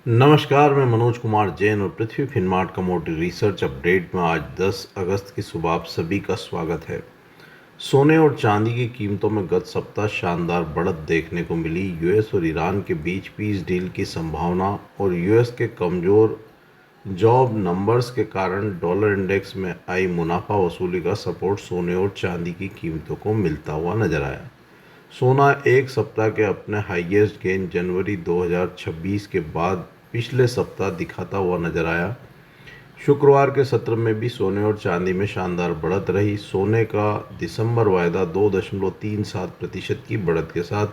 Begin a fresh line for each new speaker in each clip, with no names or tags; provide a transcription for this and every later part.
नमस्कार, मैं मनोज कुमार जैन और पृथ्वी फिनमार्ट कमोडिटी रिसर्च अपडेट में आज 10 अगस्त की सुबह आप सभी का स्वागत है। सोने और चांदी की कीमतों में गत सप्ताह शानदार बढ़त देखने को मिली। यूएस और ईरान के बीच पीस डील की संभावना और यूएस के कमज़ोर जॉब नंबर्स के कारण डॉलर इंडेक्स में आई मुनाफा वसूली का सपोर्ट सोने और चांदी की कीमतों को मिलता हुआ नजर आया। सोना एक सप्ताह के अपने हाईएस्ट गेन जनवरी 2026 के बाद पिछले सप्ताह दिखाता हुआ नजर आया। शुक्रवार के सत्र में भी सोने और चांदी में शानदार बढ़त रही। सोने का दिसंबर वायदा 2.37% की बढ़त के साथ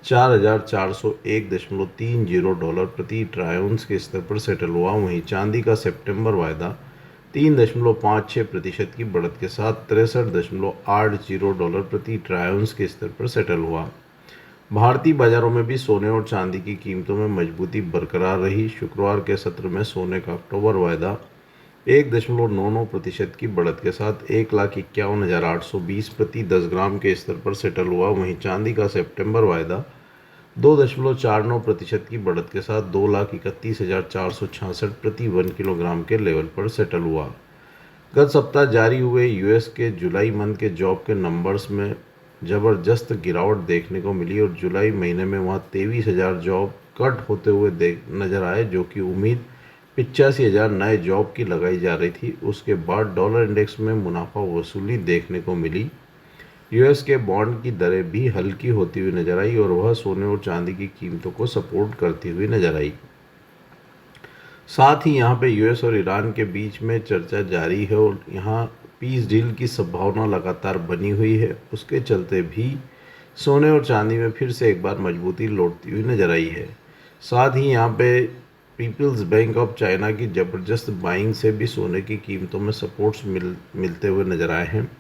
4,401.30 प्रति ट्राई आउंस के स्तर पर सेटल हुआ। वहीं चांदी का सितंबर वायदा 3.56% की बढ़त के साथ 63.80 डॉलर प्रति ट्राई आउंस के स्तर पर सेटल हुआ। भारतीय बाजारों में भी सोने और चांदी की कीमतों में मजबूती बरकरार रही। शुक्रवार के सत्र में सोने का अक्टूबर वायदा 1.99% की बढ़त के साथ 1,51,820 प्रति 10 ग्राम के स्तर पर सेटल हुआ। वहीं चांदी का सितंबर वायदा 2.49% की बढ़त के साथ 2,31,466 प्रति 1 किलोग्राम के लेवल पर सेटल हुआ। गत सप्ताह जारी हुए यूएस के जुलाई मंथ के जॉब के नंबर्स में ज़बरदस्त गिरावट देखने को मिली और जुलाई महीने में वहाँ 23,000 जॉब कट होते हुए नजर आए, जो कि उम्मीद 85,000 नए जॉब की लगाई जा रही थी। उसके बाद डॉलर इंडेक्स में मुनाफा वसूली देखने को मिली। यूएस के बॉन्ड की दरें भी हल्की होती हुई नजर आई और वह सोने और चांदी की कीमतों को सपोर्ट करती हुई नजर आई। साथ ही यहाँ पे यूएस और ईरान के बीच में चर्चा जारी है और यहाँ पीस डील की संभावना लगातार बनी हुई है। उसके चलते भी सोने और चांदी में फिर से एक बार मजबूती लौटती हुई नजर आई है। साथ ही यहाँ पे पीपल्स बैंक ऑफ चाइना की ज़बरदस्त बाइंग से भी सोने की कीमतों में सपोर्ट्स मिलते हुए नजर आए हैं।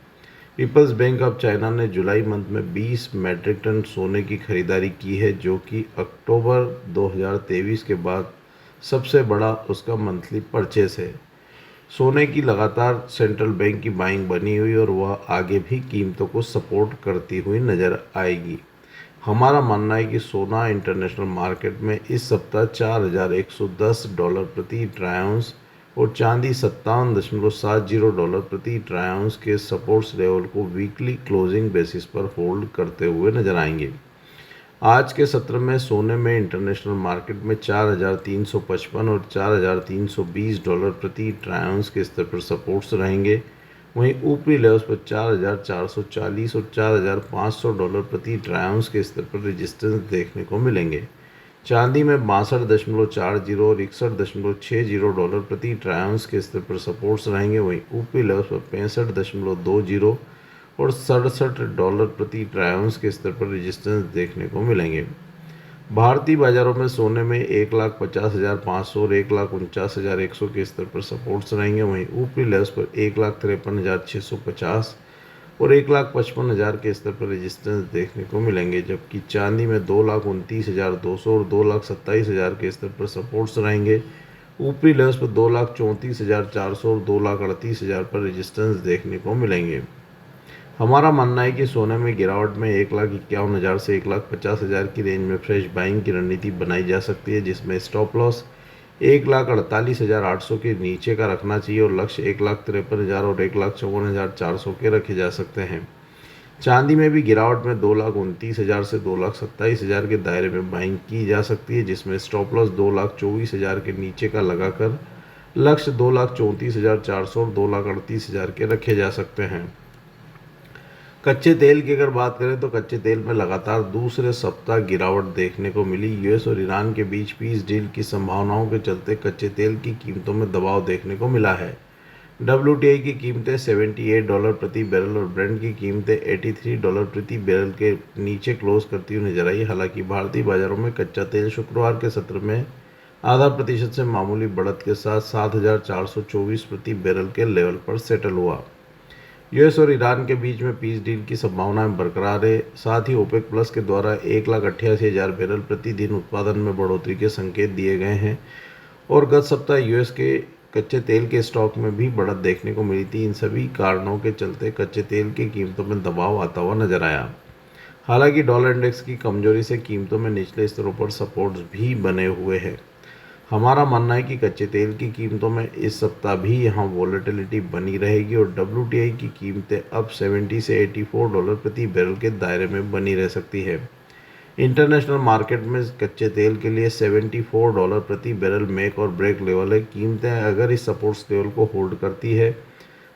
पीपल्स बैंक ऑफ चाइना ने जुलाई मंथ में 20 मैट्रिक टन सोने की खरीदारी की है, जो कि अक्टूबर 2023 के बाद सबसे बड़ा उसका मंथली परचेस है। सोने की लगातार सेंट्रल बैंक की बाइंग बनी हुई और वह आगे भी कीमतों को सपोर्ट करती हुई नज़र आएगी। हमारा मानना है कि सोना इंटरनेशनल मार्केट में इस सप्ताह 4,110 डॉलर प्रति ट्राई आउंस और चांदी 57.70 डॉलर प्रति ट्राई आउंस के सपोर्ट्स लेवल को वीकली क्लोजिंग बेसिस पर होल्ड करते हुए नजर आएंगे। आज के सत्र में सोने में इंटरनेशनल मार्केट में 4,355 और 4,320 डॉलर प्रति ट्राई आउंस के स्तर पर सपोर्ट्स रहेंगे। वहीं ऊपरी लेवल्स पर 4,440 और 4,500 डॉलर प्रति ट्राई आउंस के स्तर पर रेजिस्टेंस देखने को मिलेंगे। चांदी में 62.40 और 61.60 डॉलर प्रति ट्राई आउंस के स्तर पर सपोर्ट्स रहेंगे। वहीं ऊपरी लेवल्स पर 65.20 और 67 डॉलर प्रति ट्राई आउंस के स्तर पर रेजिस्टेंस देखने को मिलेंगे। भारतीय बाजारों में सोने में 1,50,500 और 1,49,100 के स्तर पर सपोर्ट्स रहेंगे। वहीं ऊपरी लेवल्स पर 1,53,650 और 1,55,000 के स्तर पर रेजिस्टेंस देखने को मिलेंगे, जबकि चांदी में 2,29,200 और 2,27,000 के स्तर पर सपोर्ट्स रहेंगे। ऊपरी लेवल्स पर 2,34,400 और 2,38,000 पर रेजिस्टेंस देखने को मिलेंगे। हमारा मानना है कि सोने में गिरावट में 1,51,000 से 1,50,000 की रेंज में फ्रेश बाइंग की रणनीति बनाई जा सकती है, जिसमें स्टॉप लॉस 1,48,800 के नीचे का रखना चाहिए और लक्ष्य 1,53,000 और 1,54,400 के रखे जा सकते हैं। चांदी में भी गिरावट में 2,29,000 से 2,27,000 के दायरे में बाइंग की जा सकती है, जिसमें स्टॉप लॉस 2,24,000 के नीचे का लगाकर लक्ष्य 2,34,400 और 2,38,000 के रखे जा सकते हैं। कच्चे तेल की अगर बात करें तो कच्चे तेल में लगातार दूसरे सप्ताह गिरावट देखने को मिली। यूएस और ईरान के बीच पीस डील की संभावनाओं के चलते कच्चे तेल की कीमतों में दबाव देखने को मिला है। WTI की कीमतें 78 डॉलर प्रति बैरल और ब्रेंट की कीमतें 83 डॉलर प्रति बैरल के नीचे क्लोज करती हुई नजर आई। हालांकि भारतीय बाजारों में कच्चा तेल शुक्रवार के सत्र में आधा प्रतिशत से मामूली बढ़त के साथ 7,424 प्रति बैरल के लेवल पर सेटल हुआ। यूएस और ईरान के बीच में पीस डील की संभावनाएं बरकरार है। साथ ही ओपेक प्लस के द्वारा 1,88,000 बैरल प्रति दिन उत्पादन में बढ़ोतरी के संकेत दिए गए हैं और गत सप्ताह यूएस के कच्चे तेल के स्टॉक में भी बढ़त देखने को मिली थी। इन सभी कारणों के चलते कच्चे तेल की कीमतों में दबाव आता हुआ नजर आया। हालांकि डॉलर इंडेक्स की कमजोरी से कीमतों में निचले स्तरों पर सपोर्ट्स भी बने हुए हैं। हमारा मानना है कि कच्चे तेल की कीमतों में इस सप्ताह भी यहाँ वॉलेटिलिटी बनी रहेगी और WTI की कीमतें अब 70 से $84 प्रति बैरल के दायरे में बनी रह सकती है। इंटरनेशनल मार्केट में कच्चे तेल के लिए $74 प्रति बैरल मेक और ब्रेक लेवल है। कीमतें अगर इस सपोर्ट्स लेवल को होल्ड करती है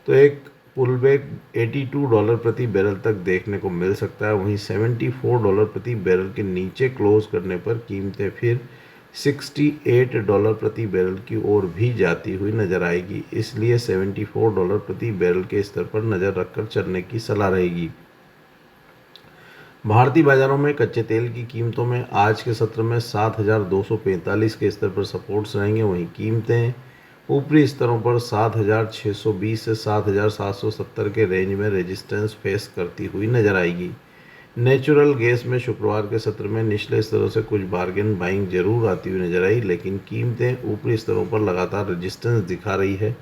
तो एक पुलबैक $82 प्रति बैरल तक देखने को मिल सकता है। वहीं $74 प्रति बैरल के नीचे क्लोज करने पर कीमतें फिर $68 प्रति बैरल की ओर भी जाती हुई नजर आएगी। इसलिए $74 प्रति बैरल के स्तर पर नज़र रखकर चलने की सलाह रहेगी। भारतीय बाजारों में कच्चे तेल की कीमतों में आज के सत्र में 7,245 के स्तर पर सपोर्ट्स रहेंगे। वहीं कीमतें ऊपरी स्तरों पर 7,620 से 7,770 के रेंज में रेजिस्टेंस फेस करती हुई नजर आएगी। नेचुरल गैस में शुक्रवार के सत्र में निचले स्तरों से कुछ बार्गेन बाइंग जरूर आती हुई नजर आई, लेकिन कीमतें ऊपरी स्तरों पर लगातार रेजिस्टेंस दिखा रही है।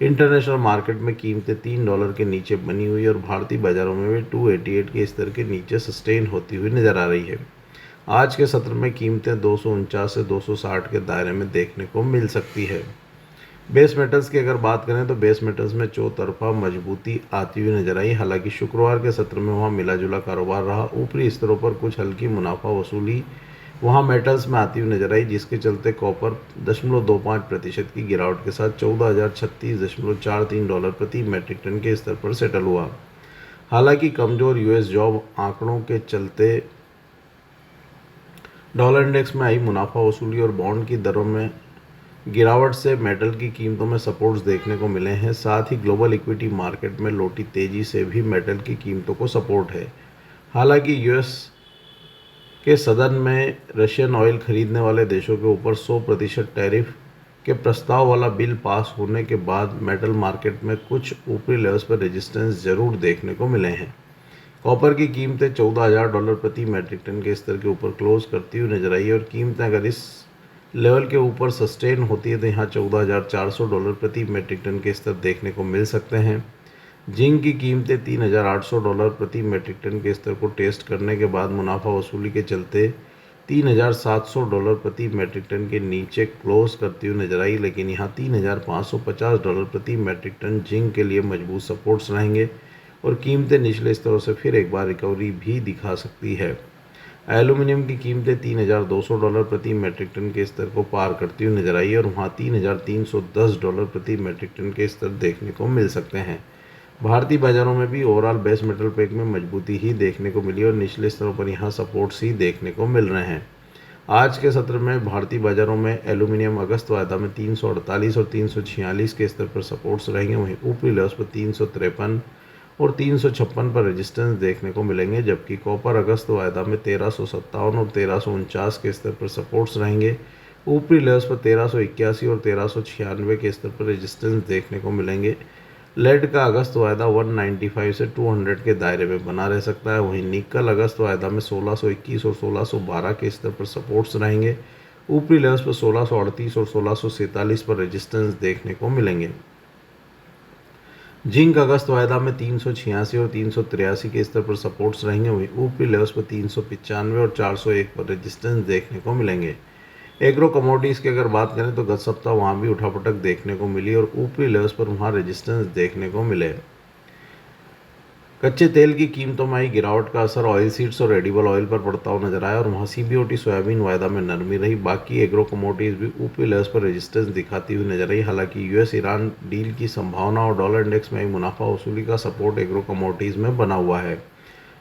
इंटरनेशनल मार्केट में कीमतें $3 के नीचे बनी हुई और भारतीय बाजारों में भी 288 के स्तर के नीचे सस्टेन होती हुई नजर आ रही है। आज के सत्र में कीमतें 249 से 260 के दायरे में देखने को मिल सकती है। बेस मेटल्स की अगर बात करें तो बेस मेटल्स में चौतरफा मजबूती आती हुई नजर आई। हालांकि शुक्रवार के सत्र में वहाँ मिला जुला कारोबार रहा। ऊपरी स्तरों पर कुछ हल्की मुनाफा वसूली वहाँ मेटल्स में आती हुई नजर आई, जिसके चलते कॉपर 0.25% की गिरावट के साथ $14,036.43 प्रति मेट्रिक टन के स्तर पर सेटल हुआ। हालांकि कमजोर यूएस जॉब आंकड़ों के चलते डॉलर इंडेक्स में आई मुनाफा वसूली और बॉन्ड की दरों में गिरावट से मेटल की कीमतों में सपोर्ट्स देखने को मिले हैं। साथ ही ग्लोबल इक्विटी मार्केट में लौटी तेजी से भी मेटल की कीमतों को सपोर्ट है। हालांकि यूएस के सदन में रशियन ऑयल खरीदने वाले देशों के ऊपर 100% टैरिफ के प्रस्ताव वाला बिल पास होने के बाद मेटल मार्केट में कुछ ऊपरी लेवल्स पर रेजिस्टेंस जरूर देखने को मिले हैं। कॉपर की कीमतें $14,000 प्रति मेट्रिक टन के स्तर के ऊपर क्लोज करती हुई नजर आई और कीमतें अगर इस लेवल के ऊपर सस्टेन होती है तो यहाँ $14,400 प्रति मेट्रिक टन के स्तर देखने को मिल सकते हैं। जिंक की कीमतें $3,800 प्रति मेट्रिक टन के स्तर को टेस्ट करने के बाद मुनाफा वसूली के चलते $3,700 प्रति मेट्रिक टन के नीचे क्लोज करती हुई नजर आई, लेकिन यहाँ $3,550 प्रति मेट्रिक टन जिंक के लिए मजबूत सपोर्ट्स रहेंगे और कीमतें निचले स्तरों से फिर एक बार रिकवरी भी दिखा सकती है। एल्यूमिनियम की कीमतें $3,200 प्रति मेट्रिक टन के स्तर को पार करती हुई नजर आई और वहाँ $3,310 प्रति मेट्रिक टन के स्तर देखने को मिल सकते हैं। भारतीय बाजारों में भी ओवरऑल बेस मेटल पैक में मजबूती ही देखने को मिली और निचले स्तरों पर यहाँ सपोर्ट्स ही देखने को मिल रहे हैं। आज के सत्र में भारतीय बाजारों में एल्यूमिनियम अगस्त वायदा में 348 और 346 के स्तर पर सपोर्ट्स रहेंगे। वहीं ऊपरी लेवल्स पर 353 और 356 पर रेजिस्टेंस देखने को मिलेंगे, जबकि कॉपर अगस्त वायदा में 1357 और 1349 के स्तर पर सपोर्ट्स रहेंगे। ऊपरी लेवल्स पर 1381 और 1396 के स्तर पर रेजिस्टेंस देखने को मिलेंगे। लेड का अगस्त वायदा 195 से 200 के दायरे में बना रह सकता है। वहीं निकल अगस्त वायदा में 1621 और 1612 के स्तर पर सपोर्ट्स रहेंगे। ऊपरी लेवल्स पर 1638 और 1647 पर रेजिस्टेंस देखने को मिलेंगे। जिंक अगस्त वायदा में 386 और 383 के स्तर पर सपोर्ट्स रहेंगे। वहीं ऊपरी लेवल्स पर 395 और 401 पर रेजिस्टेंस देखने को मिलेंगे। एग्रो कमोडिटीज़ की अगर बात करें तो गत सप्ताह वहाँ भी उठापटक देखने को मिली और ऊपरी लेवल्स पर वहाँ रेजिस्टेंस देखने को मिले। कच्चे तेल की कीमतों में आई गिरावट का असर ऑयल सीड्स और एडिबल ऑयल पर पड़ता हुआ नजर आया और वहाँ CBOT सोयाबीन वायदा में नरमी रही। बाकी एग्रो कमोडिटीज़ भी ऊपरी लेवल्स पर रेजिस्टेंस दिखाती हुई नजर आई। हालांकि US ईरान डील की संभावना और डॉलर इंडेक्स में आई मुनाफा वसूली का सपोर्ट एग्रो कमोडिटीज़ में बना हुआ है।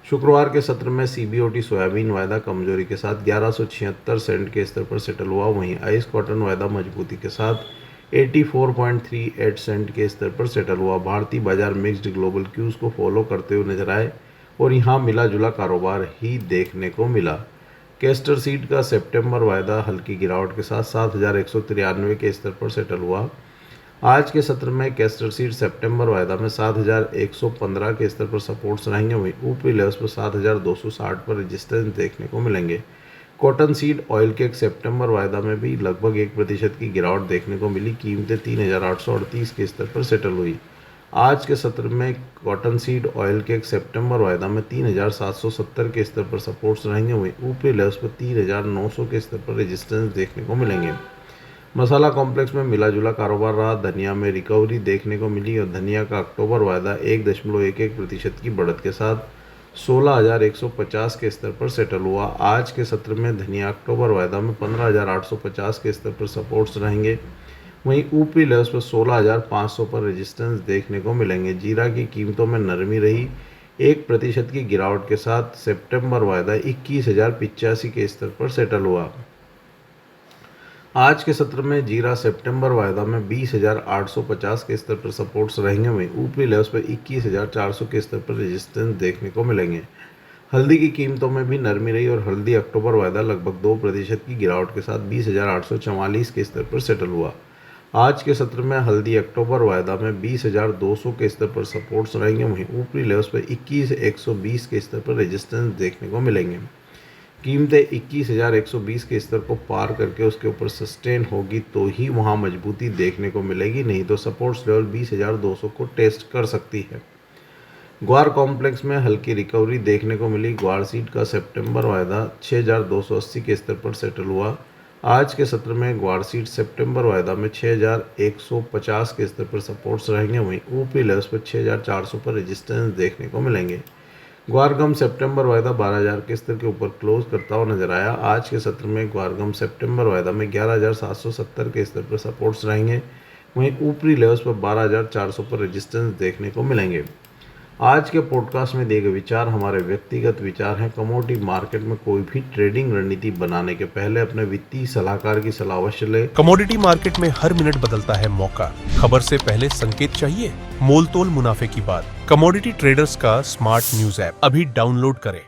शुक्रवार के सत्र में CBOT सोयाबीन वायदा कमजोरी के साथ 1176 सेंट के स्तर पर सेटल हुआ। वहीं आइस कॉटन वायदा मजबूती के साथ 84.38 सेंट के स्तर पर सेटल हुआ। भारतीय बाजार मिक्स्ड ग्लोबल क्यूज को फॉलो करते हुए नजर आए और यहाँ मिला जुला कारोबार ही देखने को मिला। कैस्टर सीड का सितंबर वायदा हल्की गिरावट के साथ 7,193 के स्तर पर सेटल हुआ। आज के सत्र में कैस्टर सीड सितंबर वायदा में 7,115 के स्तर पर सपोर्ट्स रहेंगे। वहीं ऊपरी लेवल्स पर 7,260 पर रेजिस्टेंस देखने को मिलेंगे। कॉटन सीड ऑयल के सितंबर वायदा में भी लगभग 1% की गिरावट देखने को मिली। कीमतें 3,838 के स्तर पर सेटल हुई। आज के सत्र में कॉटन सीड ऑयल के सितंबर वायदा में 3,770 के स्तर पर सपोर्ट्स रहेंगे। वहीं ऊपरी लेवल्स पर 3,900 के स्तर पर रेजिस्टेंस देखने को मिलेंगे। मसाला कॉम्प्लेक्स में मिला जुला कारोबार रहा। धनिया में रिकवरी देखने को मिली और धनिया का अक्टूबर वायदा 1.11% की बढ़त के साथ 16,150 के स्तर पर सेटल हुआ। आज के सत्र में धनिया अक्टूबर वायदा में 15,850 के स्तर पर सपोर्ट्स रहेंगे। वहीं ऊपरी लेवल्स पर 16,500 पर रेजिस्टेंस देखने को मिलेंगे। जीरा की कीमतों में नरमी रही। 1% की गिरावट के साथ सितंबर वायदा 21,085 के स्तर पर सेटल हुआ। आज के सत्र में जीरा सितंबर वायदा में 20,850 के स्तर पर सपोर्ट्स रहेंगे। वहीं ऊपरी लेवल्स पर 21,400 के स्तर पर रेजिस्टेंस देखने को मिलेंगे। हल्दी की कीमतों में भी नरमी रही और हल्दी अक्टूबर वायदा लगभग 2% की गिरावट के साथ 20,844 के स्तर पर सेटल हुआ। आज के सत्र में हल्दी अक्टूबर वायदा में 20,200 के स्तर पर सपोर्ट्स रहेंगे। वहीं ऊपरी लेवल्स पर 21,120 के स्तर पर रेजिस्टेंस देखने को मिलेंगे। कीमतें 21,120 के स्तर को पार करके उसके ऊपर सस्टेन होगी तो ही वहां मजबूती देखने को मिलेगी, नहीं तो सपोर्ट्स लेवल 20,200 को टेस्ट कर सकती है। ग्वार कॉम्प्लेक्स में हल्की रिकवरी देखने को मिली। ग्वार सीड का सितंबर वायदा 6,280 के स्तर पर सेटल हुआ। आज के सत्र में ग्वार सीड सितंबर वायदा में 6,150 के स्तर पर सपोर्ट्स रहेंगे। वहीं ऊपरी लेवल्स पर 6,400 पर रेजिस्टेंस देखने को मिलेंगे। ग्वारगम सितंबर वायदा 12,000 के स्तर के ऊपर क्लोज करता हुआ नजर आया। आज के सत्र में ग्वारगम सितंबर वायदा में 11,770 के स्तर पर सपोर्ट्स रहेंगे। वहीं ऊपरी लेवल्स पर 12,400 पर रेजिस्टेंस देखने को मिलेंगे। आज के पॉडकास्ट में दिए गए विचार हमारे व्यक्तिगत विचार हैं। कमोडिटी मार्केट में कोई भी ट्रेडिंग रणनीति बनाने के पहले अपने वित्तीय सलाहकार की सलाह अवश्य लें।
कमोडिटी मार्केट में हर मिनट बदलता है मौका। खबर से पहले संकेत चाहिए, मोल तोल मुनाफे की बात। कमोडिटी ट्रेडर्स का स्मार्ट न्यूज ऐप अभी डाउनलोड करें।